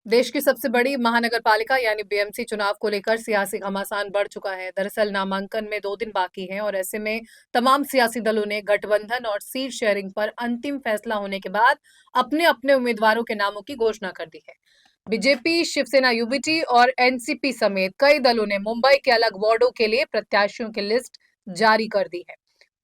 देश की सबसे बड़ी महानगर पालिका यानी बीएमसी चुनाव को लेकर सियासी घमासान बढ़ चुका है। दरअसल नामांकन में 2 दिन बाकी हैं और ऐसे में तमाम सियासी दलों ने गठबंधन और सीट शेयरिंग पर अंतिम फैसला होने के बाद अपने अपने उम्मीदवारों के नामों की घोषणा कर दी है। बीजेपी, शिवसेना यूबीटी और एनसीपी समेत कई दलों ने मुंबई के अलग वार्डों के लिए प्रत्याशियों की लिस्ट जारी कर दी है।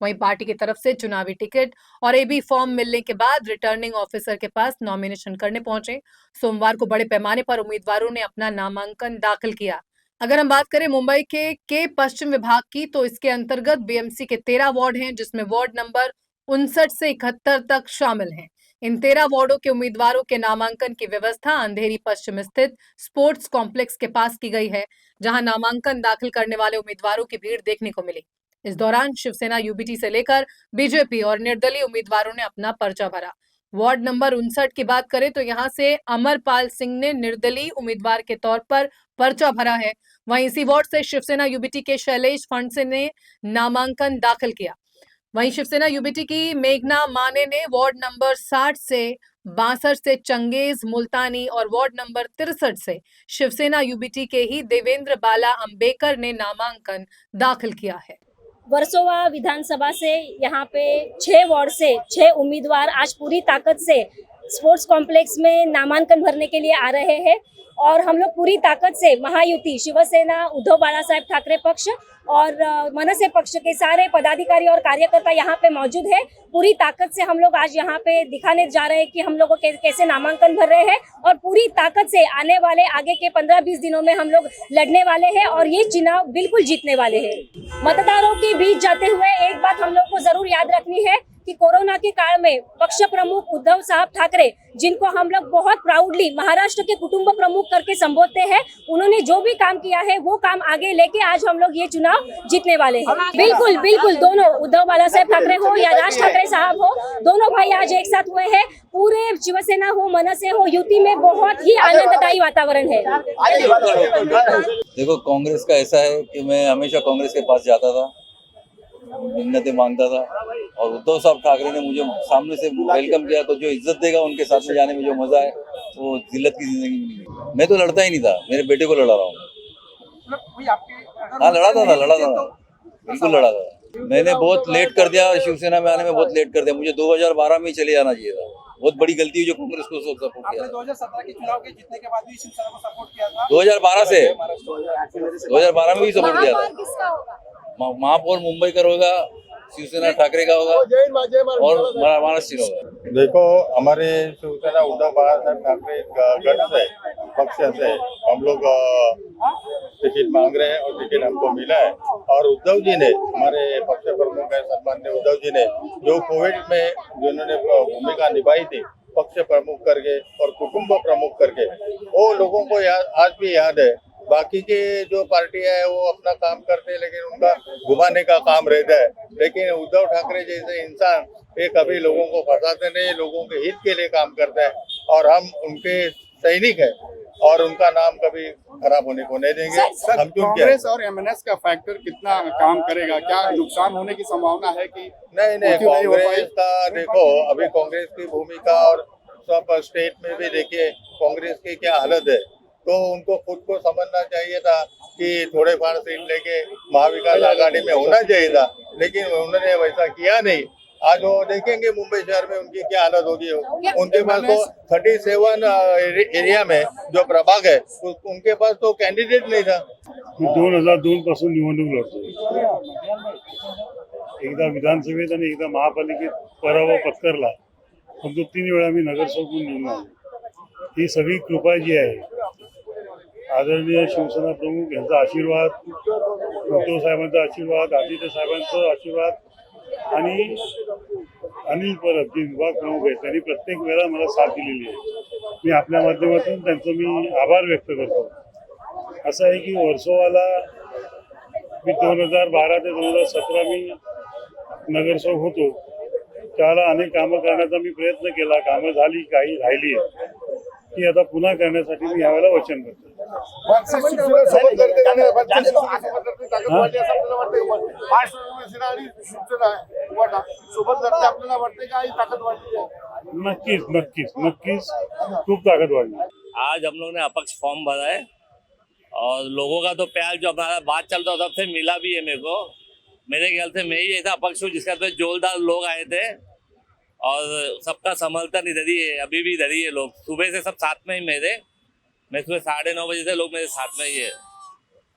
वहीं पार्टी की तरफ से चुनावी टिकट और एबी फॉर्म मिलने के बाद रिटर्निंग ऑफिसर के पास नॉमिनेशन करने पहुंचे। सोमवार को बड़े पैमाने पर उम्मीदवारों ने अपना नामांकन दाखिल किया। अगर हम बात करें मुंबई के पश्चिम विभाग की, तो इसके अंतर्गत बीएमसी के 13 वार्ड हैं, जिसमें वार्ड नंबर 59 से 71 तक शामिल हैं। इन 13 वार्डों के उम्मीदवारों के नामांकन की व्यवस्था अंधेरी पश्चिम स्थित स्पोर्ट्स कॉम्प्लेक्स के पास की गई है, जहां नामांकन दाखिल करने वाले उम्मीदवारों की भीड़ देखने को मिली। इस दौरान शिवसेना यूबीटी से लेकर बीजेपी और निर्दलीय उम्मीदवारों ने अपना पर्चा भरा। वार्ड नंबर 59 की बात करें तो यहां से अमरपाल सिंह ने निर्दलीय उम्मीदवार के तौर पर पर्चा भरा है। वहीं इसी वार्ड से शिवसेना यूबीटी के शैलेश फणसे ने नामांकन दाखिल किया। वहीं शिवसेना यूबीटी की मेघना माने ने वार्ड नंबर 60 से 62 से चंगेज मुल्तानी और वार्ड नंबर 63 से शिवसेना यूबीटी के ही देवेंद्र बाला अंबेकर ने नामांकन दाखिल किया है। वर्सोवा विधानसभा से यहाँ पे 6 वार्ड से 6 उम्मीदवार आज पूरी ताकत से स्पोर्ट्स कॉम्प्लेक्स में नामांकन भरने के लिए आ रहे हैं और हम लोग पूरी ताकत से महायुति शिवसेना उद्धव बाला साहेब ठाकरे पक्ष और मनसे पक्ष के सारे पदाधिकारी और कार्यकर्ता यहाँ पे मौजूद है। पूरी ताकत से हम लोग आज यहाँ पे दिखाने जा रहे हैं कि हम लोगों कैसे नामांकन भर रहे हैं और पूरी ताकत से आने वाले आगे के 15-20 दिनों में हम लोग लड़ने वाले हैं और ये चुनाव बिल्कुल जीतने वाले हैं। मतदारों के बीच जाते हुए एक बात हम लोग को जरूर याद रखनी है कि कोरोना के काल में पक्ष प्रमुख उद्धव साहब ठाकरे, जिनको हम लोग बहुत प्राउडली महाराष्ट्र के कुटुंब प्रमुख करके संबोधते हैं, उन्होंने जो भी काम किया है वो काम आगे लेके आज हम लोग ये चुनाव जीतने वाले हैं। बिल्कुल बिल्कुल दोनों उद्धव बाला साहेब ठाकरे हो या राज ठाकरे साहब हो, दोनों भाई आज एक साथ हुए हैं। पूरे शिवसेना हो मनसे हो यूपी में बहुत ही आनंददायी वातावरण है। देखो, कांग्रेस का ऐसा है कि मैं हमेशा कांग्रेस के पास जाता था, मिन्नतें मांगता था और उद्धव साहब ठाकरे ने मुझे सामने से वेलकम किया, तो जो इज्जत देगा उनके साथ में जाने में जो मजा है वो जिल्लत की जिंदगी में नहीं है। मैं तो लड़ता ही नहीं था, मेरे बेटे को लड़ा रहा हूँ। हाँ, लड़ा था, बिल्कुल लड़ा था। मैंने बहुत लेट कर दिया, शिवसेना में आने में बहुत लेट कर दिया। मुझे 2012 में ही चले जाना चाहिए था। बहुत बड़ी गलती हुई जो कांग्रेस को सपोर्ट किया। 2017 के चुनाव के जीतने के बाद भी शिवसेना को सपोर्ट किया था। 2012 में भी सपोर्ट किया था। महापौर मुंबई का होगा, शिवसेना ठाकरे का होगा और महाराष्ट्र होगा। देखो, हमारे शिवसेना उद्धव बाला साहब ठाकरे गढ़ से पक्ष से हम लोग टिकट मांग रहे हैं और टिकट हमको मिला है। और उद्धव जी ने, हमारे पक्ष प्रमुख है सम्मान्य उद्धव जी ने, जो कोविड में जिन्होंने भूमिका निभाई थी पक्ष प्रमुख करके और कुटुंब प्रमुख करके, वो लोगों को आज भी याद है। बाकी के जो पार्टियां है वो अपना काम करते हैं, लेकिन उनका घुमाने का काम रहता है। लेकिन उद्धव ठाकरे जैसे इंसान ये कभी लोगों को फंसाते नहीं, लोगों के हित के लिए काम करते हैं और हम उनके सैनिक हैं और उनका नाम कभी खराब होने को नहीं देंगे। हम कांग्रेस और एमएनएस का फैक्टर कितना काम करेगा? क्या नुकसान होने की संभावना है कि नहीं, कांग्रेस का देखो, अभी कांग्रेस की भूमिका और सब स्टेट में भी देखिए कांग्रेस की क्या हालत है। तो उनको खुद को समझना चाहिए था कि थोड़े फार सीट लेके महाविकास आघाड़ी में होना चाहिए था, लेकिन उन्होंने वैसा किया नहीं। आज वो देखेंगे मुंबई शहर में उनकी क्या हालत होगी। उनके पास तो 37 एरिया में जो प्रभाग है उनके पास तो कैंडिडेट नहीं था। 2002 पासून निवडणूक लढतो, एकदा विधानसभेत आणि एकदा महापालिकेत पराभव पत्करला, परंतु 3 वेळा मी नगरसेवक म्हणून निवडून आलो। ही सगळी कृपा जी आहे, आदरणीय शिवसेना प्रमुख यांचा आशीर्वाद, उद्धव साहेबांचा आशीर्वाद, आदित्य साहेबांचा आशीर्वाद आणि अनिल परब जे विभाग प्रमुख आहेत त्यांनी प्रत्येक वेळा मला साथ दिलेली आहे। मी आपल्या माध्यमातून त्यांचा मी आभार व्यक्त करतो। असं आहे की वर्सोवाला मी 2012 ते 2017 मी नगरसेवक होतो, त्याला अनेक कामं करण्याचा मी प्रयत्न केला। कामं झाली, काही राहिली आहे, ती आता पुन्हा करण्यासाठी मी यावेळेला वचन करतो। नक्कीच खूप ताकद वाढली। आज हम लोग ने अपक्ष फॉर्म भरा है और लोगों का तो प्यार जो हमारा बात चलता है सबसे मिला भी है मेरे को। मेरे ख्याल से मैं ही ऐसा अपक्ष हूँ जिसका तो जोरदार लोग आए थे और सबका समर्थन इधर ही है, अभी भी इधर ही है लोग। सुबह से सब साथ में ही मैं सुबह 9:30 बजे से लोग मेरे साथ में ही है।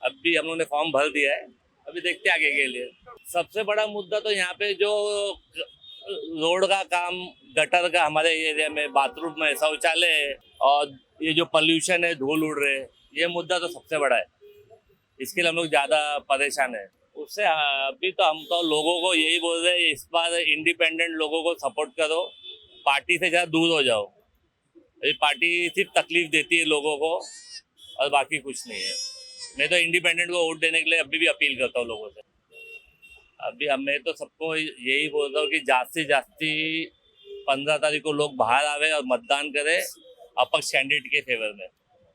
अब भी हम लोग ने फॉर्म भर दिया है, अभी देखते हैं आगे के लिए। सबसे बड़ा मुद्दा तो यहाँ पे जो रोड का काम, गटर का हमारे एरिया में, बाथरूम में, शौचालय है और ये जो पोल्यूशन है, धूल उड़ रहे, ये मुद्दा तो सबसे बड़ा है। इसके लिए हम लोग ज़्यादा परेशान है। उससे अभी तो हम तो लोगों को यही बोल रहे हैं, इस बार इंडिपेंडेंट लोगों को सपोर्ट करो, पार्टी से ज़्यादा दूर हो जाओ। ये पार्टी सिर्फ तकलीफ देती है लोगों को और बाकी कुछ नहीं है। मैं तो इंडिपेंडेंट को वोट देने के लिए अभी भी अपील करता हूँ लोगों से। अभी मैं तो सबको यही बोलता हूँ कि जास्ती 15 तारीख को लोग बाहर आवे और मतदान करें अपक्ष कैंडिडेट के फेवर में।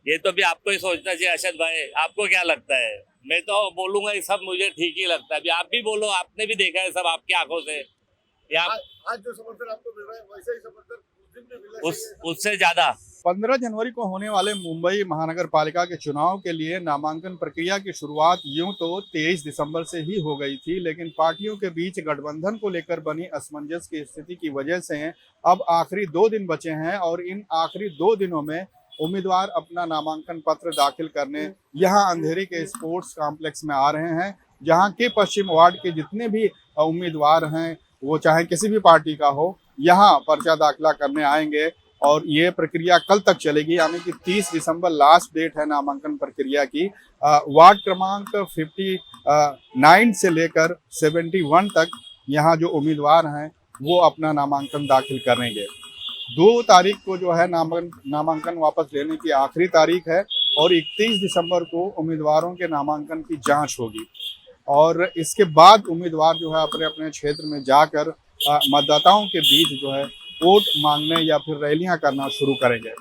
ये तो भी आपको ही सोचना चाहिए। अरशद भाई, आपको क्या लगता है? मैं तो बोलूंगा ये सब मुझे ठीक ही लगता है। अभी आप भी बोलो, आपने भी देखा है सब आपकी आंखों से। आज जो समर्थन आपको मिल रहा है वैसे ही समर्थन उस दिन भी मिलना चाहिए। उससे ज्यादा 15 जनवरी को होने वाले मुंबई महानगर पालिका के चुनाव के लिए नामांकन प्रक्रिया की शुरुआत यूं तो 23 दिसंबर से ही हो गई थी, लेकिन पार्टियों के बीच गठबंधन को लेकर बनी असमंजस की स्थिति की वजह से अब आखिरी 2 दिन बचे हैं और इन आखिरी 2 दिनों में उम्मीदवार अपना नामांकन पत्र दाखिल करने यहां अंधेरी के स्पोर्ट्स कॉम्प्लेक्स में आ रहे हैं, जहां के पश्चिम वार्ड के जितने भी उम्मीदवार हैं, वो चाहे किसी भी पार्टी का हो, यहां पर्चा दाखिला करने आएंगे और ये प्रक्रिया कल तक चलेगी। यानी कि 30 दिसंबर लास्ट डेट है नामांकन प्रक्रिया की। वार्ड क्रमांक 59 से लेकर 71 तक यहाँ जो उम्मीदवार हैं वो अपना नामांकन दाखिल करेंगे। 2 तारीख को जो है नामांकन वापस लेने की आखिरी तारीख है और 31 दिसंबर को उम्मीदवारों के नामांकन की जांच होगी और इसके बाद उम्मीदवार जो है अपने अपने क्षेत्र में जाकर मतदाताओं के बीच जो है वोट मांगने या फिर रैलियां करना शुरू करेंगे।